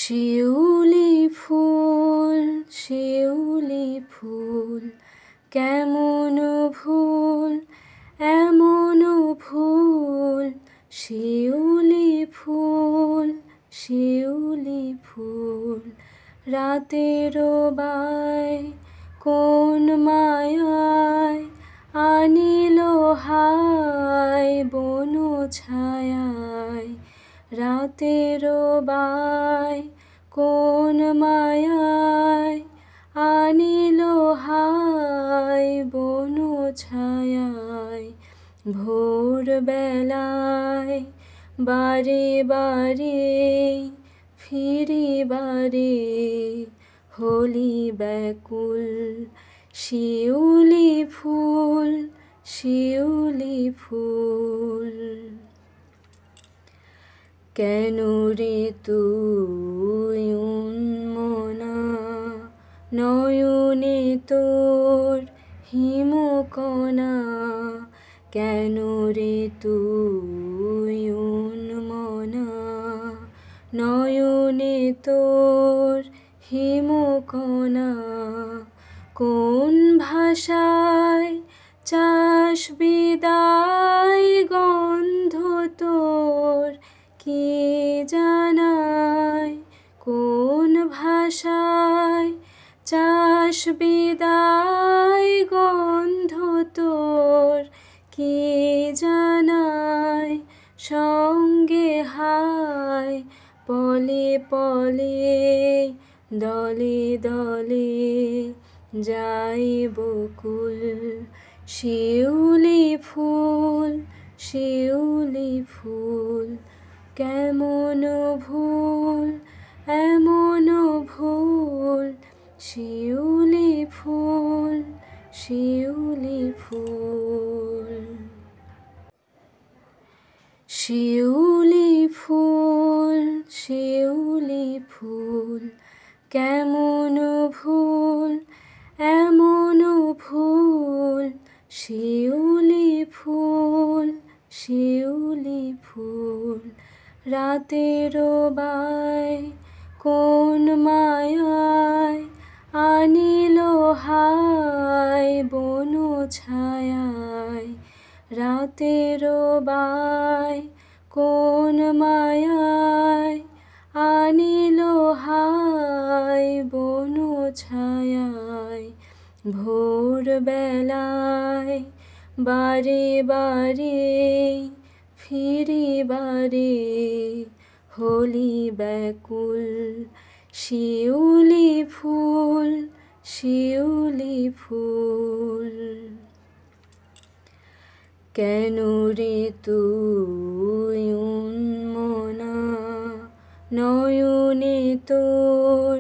শিউলি ফুল শিউলি ফুল কেমন ভুল এমন ভুল শিউলি ফুল শিউলি ফুল রাতের বাই কোন মায়ায় আনিল হায় বন ছায়ায় রাতের বাই কোন মায়ায় আনিল হায় বন ছায়ায় ভোর বেলায় বারে বারে ফিরিবারে হলি ব্যাকুল শিউলি ফুল শিউলি ফুল কেন রে তুই উন্মনা নয়নে তোর হিমকণা কেন রে তুই উন্মনা নয়নে তোর হিমকণা কোন ভাষায় চাস বিদায় গন্ধ তোর কে জানায় কোন ভাষায় চাস বিদায় গন্ধ তোর কে জানায় সঙ্গে হায় পলে পলে দলে দলে যাই বকুল শিউলি ফুল শিউলি ফুল কেমন ভুল এমন ভুল শিউলি ফুল শিউলি ফুল শিউলি ফুল শিউলি ফুল কেমন ভুল এমন ভুল শিউলি ফুল শিউলি ফুল রাতের বাই কোন মায়ায় আনিল হায় বন ছায়ায় রাতের বাই কোন মায়ায় আনিল হায় বন ছায়ায় ভোর বেলায় বারে বারে ফিরিবারে হলি ব্যাকুল শিউলি ফুল শিউলি ফুল কেন রে তুই উন্মনা নয়নে তোর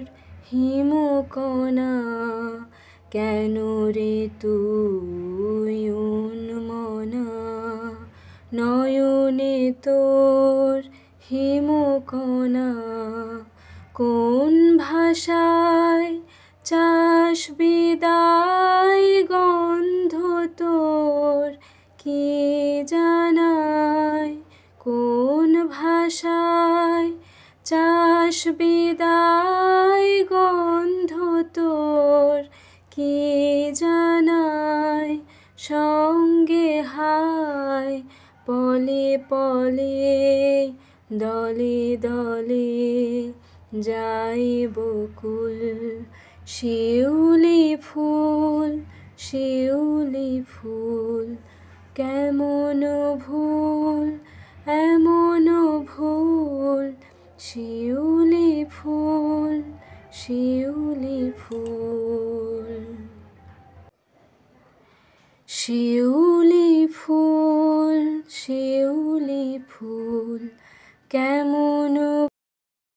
হিমকণা কেন রে তুই উন্মনা নয়নে তোর হিমকণা কোন ভাষায় চাস বিদায় গন্ধ তোর কে জানায় কোন ভাষায় চাস বিদায় গন্ধ তোর কে জানায় সঙ্গে হায় পলে পলে দলে দলে যাই বকুল শিউলি ফুল শিউলি ফুল কেমন ভুল এমন ভুল শিউলি ফুল শিউলি ফুল শিউলি ফুল শিউলি ফুল কেমন